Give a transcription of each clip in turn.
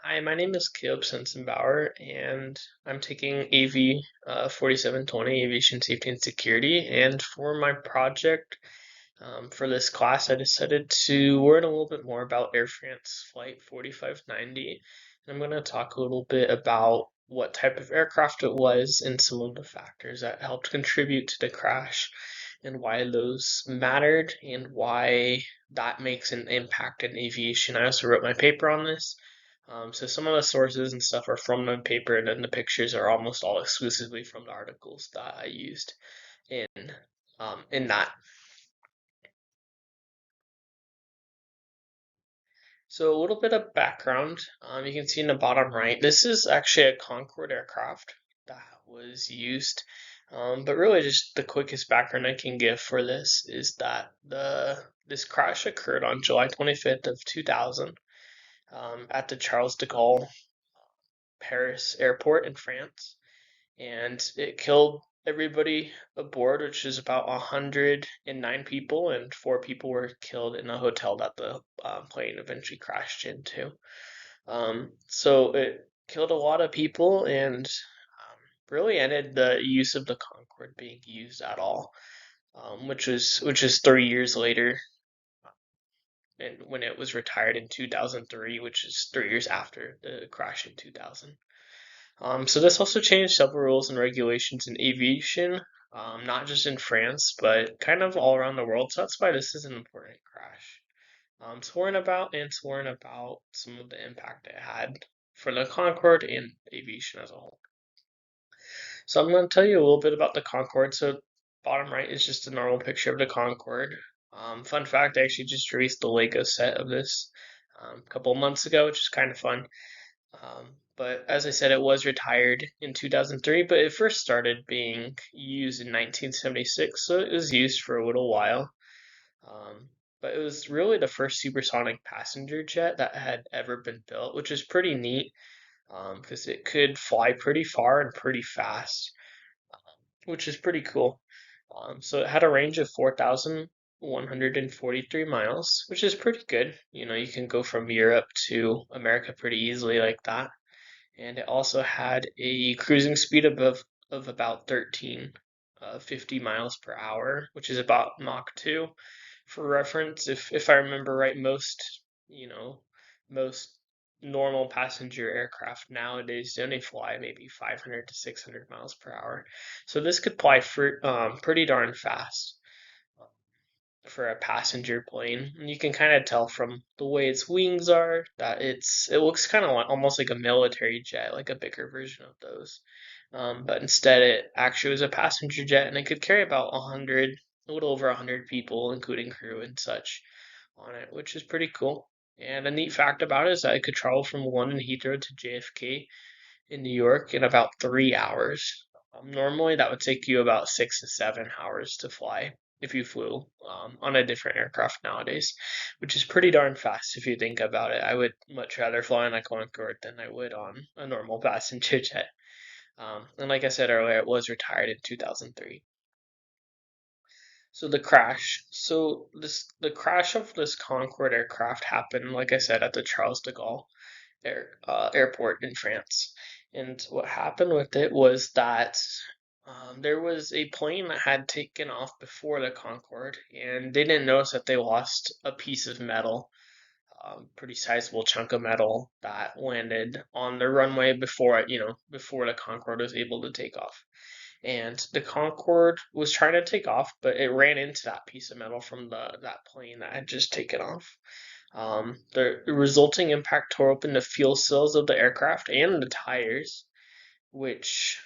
Hi, my name is Caleb Sensenbauer, and I'm taking AV 4720, Aviation Safety and Security. And for my project for this class, I decided to learn a little bit more about Air France Flight 4590. And I'm going to talk a little bit about what type of aircraft it was and some of the factors that helped contribute to the crash and why those mattered and why that makes an impact in aviation. I also wrote my paper on this. So some of the sources and stuff are from the paper, and then the pictures are almost all exclusively from the articles that I used in in that. So a little bit of background. You can see in the bottom right, this is actually a Concorde aircraft that was used. But really, just the quickest background I can give for this is that this crash occurred on July 25th of 2000 at the Charles de Gaulle Paris airport in France, and it killed everybody aboard, which is about 109 people, and 4 people were killed in a hotel that the plane eventually crashed into. So it killed a lot of people and really ended the use of the Concorde being used at all, which is 3 years later, and when it was retired in 2003, which is 3 years after the crash in 2000. So this also changed several rules and regulations in aviation, not just in France, but kind of all around the world. So that's why this is an important crash. To learn about some of the impact it had for the Concorde and aviation as a whole. So I'm going to tell you a little bit about the Concorde. So bottom right is just a normal picture of the Concorde. Fun fact, I actually just released the Lego set of this a couple of months ago, which is kind of fun. But as I said, it was retired in 2003, but it first started being used in 1976, so it was used for a little while. But it was really the first supersonic passenger jet that had ever been built, which is pretty neat because it could fly pretty far and pretty fast, which is pretty cool. So it had a range of 4,143 miles, which is pretty good. You know, you can go from Europe to America pretty easily like that. And it also had a cruising speed of about 50 miles per hour, which is about Mach 2. For reference, if I remember right, most normal passenger aircraft nowadays only fly maybe 500 to 600 miles per hour. So this could fly for pretty darn fast for a passenger plane. And you can kind of tell from the way its wings are that it looks kind of almost like a military jet, like a bigger version of those. But instead, it actually was a passenger jet, and it could carry about 100, a little over 100 people, including crew and such, on it, which is pretty cool. And a neat fact about it is that it could travel from London Heathrow to JFK in New York in about 3 hours. Normally, that would take you about 6 to 7 hours to fly if you flew on a different aircraft nowadays, which is pretty darn fast if you think about it. I would much rather fly on a Concorde than I would on a normal passenger jet. And like I said earlier, it was retired in 2003. So the crash of this Concorde aircraft happened, like I said, at the Charles de Gaulle airport in France. And what happened with it was that there was a plane that had taken off before the Concorde, and they didn't notice that they lost a piece of metal, pretty sizable chunk of metal that landed on the runway before the Concorde was able to take off. And the Concorde was trying to take off, but it ran into that piece of metal from that plane that had just taken off. The resulting impact tore open the fuel cells of the aircraft and the tires, which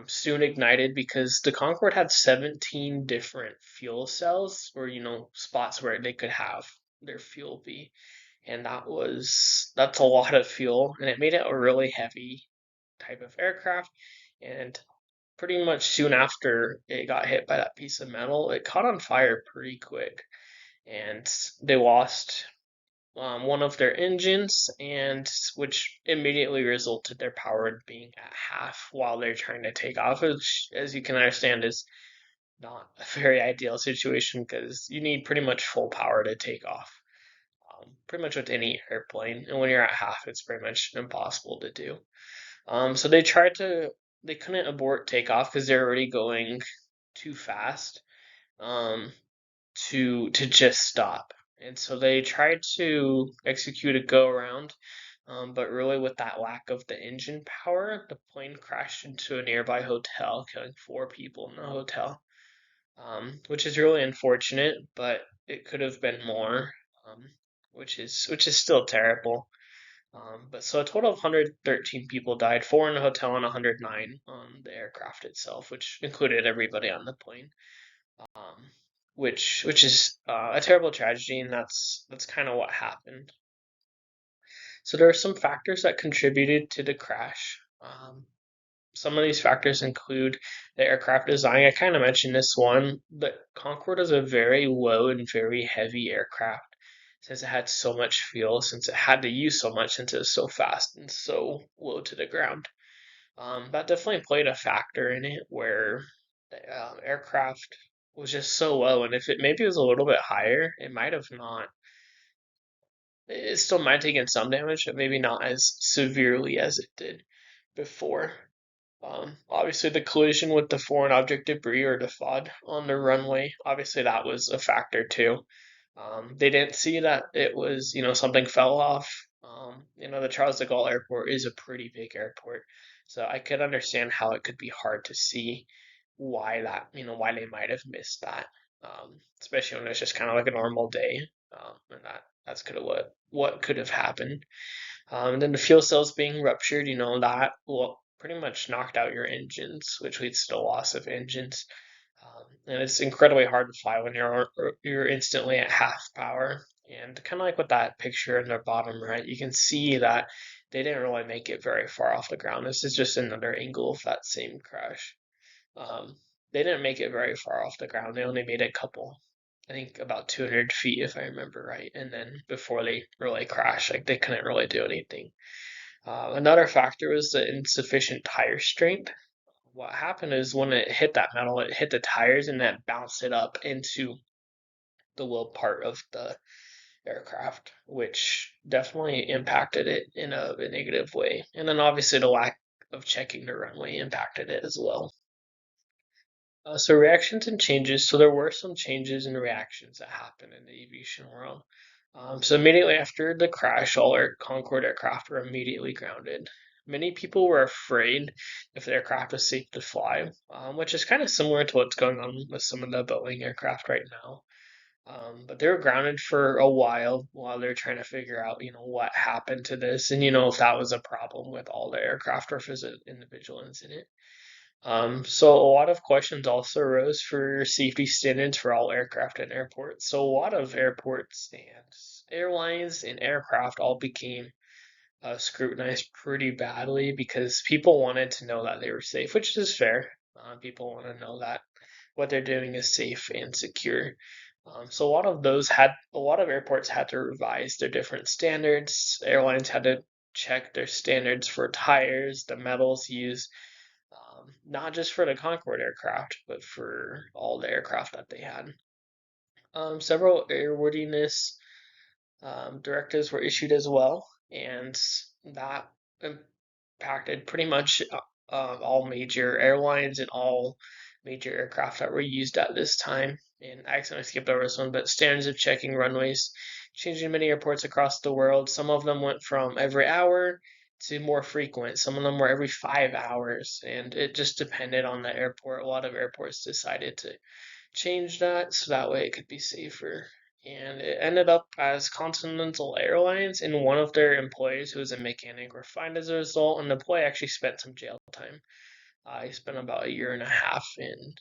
soon ignited because the Concorde had 17 different fuel cells, or spots where they could have their fuel be, and that's a lot of fuel, and it made it a really heavy type of aircraft. And pretty much soon after it got hit by that piece of metal, it caught on fire pretty quick, and they lost one of their engines, and which immediately resulted their power being at half while they're trying to take off, which, as you can understand, is not a very ideal situation because you need pretty much full power to take off. pretty much with any airplane, and when you're at half, it's pretty much impossible to do. So they couldn't abort takeoff because they're already going too fast um, to just stop. And so they tried to execute a go around, but really with that lack of the engine power, the plane crashed into a nearby hotel, killing 4 people in the hotel, which is really unfortunate. But it could have been more, um, which is still terrible. But so a total of 113 people died, 4 in the hotel and 109 on the aircraft itself, which included everybody on the plane. Um, which is a terrible tragedy, and that's kind of what happened. So there are some factors that contributed to the crash. Some of these factors include the aircraft design. I kind of mentioned this one. The Concorde is a very low and very heavy aircraft since it had so much fuel, since it had to use so much, since it was so fast and so low to the ground. That definitely played a factor in it where the aircraft was just so low, and if it maybe was a little bit higher, it might have not. It still might take in some damage, but maybe not as severely as it did before. Obviously, the collision with the foreign object debris or the FOD on the runway, obviously that was a factor too. They didn't see that it was, something fell off. The Charles de Gaulle Airport is a pretty big airport, so I could understand how it could be hard to see why they might have missed that, especially when it's just kind of like a normal day, and that's could have what could have happened. And then the fuel cells being ruptured, that will pretty much knocked out your engines, which leads to the loss of engines. And it's incredibly hard to fly when you're instantly at half power. And kind of like with that picture in the bottom right, you can see that they didn't really make it very far off the ground. This is just another angle of that same crash. Um, they didn't make it very far off the ground. They only made a couple, I think about 200 feet if I remember right. And then before they really crashed, like they couldn't really do anything. Another factor was the insufficient tire strength. What happened is when it hit that metal, it hit the tires and that bounced it up into the low part of the aircraft, which definitely impacted it in a negative way. And then obviously the lack of checking the runway impacted it as well. So reactions and changes. So there were some changes and reactions that happened in the aviation world. So immediately after the crash, all Concorde aircraft were immediately grounded. Many people were afraid if the aircraft was safe to fly, which is kind of similar to what's going on with some of the Boeing aircraft right now. But they were grounded for a while they're trying to figure out, what happened to this, and if that was a problem with all the aircraft or if it was an individual incident. So a lot of questions also arose for safety standards for all aircraft and airports. So a lot of airports and airlines and aircraft all became scrutinized pretty badly because people wanted to know that they were safe, which is fair. People want to know that what they're doing is safe and secure. So a lot of airports had to revise their different standards. Airlines had to check their standards for tires, the metals used, not just for the Concorde aircraft, but for all the aircraft that they had. Several airworthiness directives were issued as well, and that impacted pretty much all major airlines and all major aircraft that were used at this time. And I accidentally skipped over this one, but standards of checking runways changed in many airports across the world. Some of them went from every hour to more frequent. Some of them were every 5 hours, and it just depended on the airport. A lot of airports decided to change that so that way it could be safer. And it ended up as Continental Airlines, and one of their employees, who was a mechanic, were fined as a result, and the employee actually spent some jail time. He spent about a year and a half in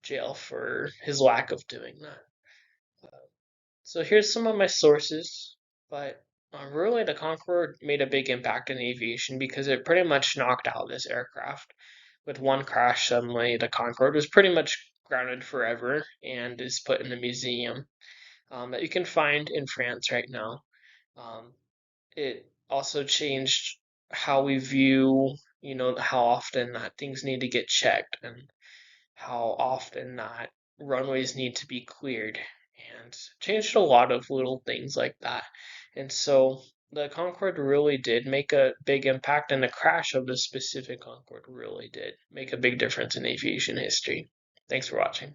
jail for his lack of doing that. So here's some of my sources, but really the Concorde made a big impact in aviation because it pretty much knocked out this aircraft. With one crash, suddenly the Concorde was pretty much grounded forever and is put in a museum that you can find in France right now. Um, it also changed how we view, how often that things need to get checked and how often that runways need to be cleared, and changed a lot of little things like that. And so the Concorde really did make a big impact, and the crash of the specific Concorde really did make a big difference in aviation history. Thanks for watching.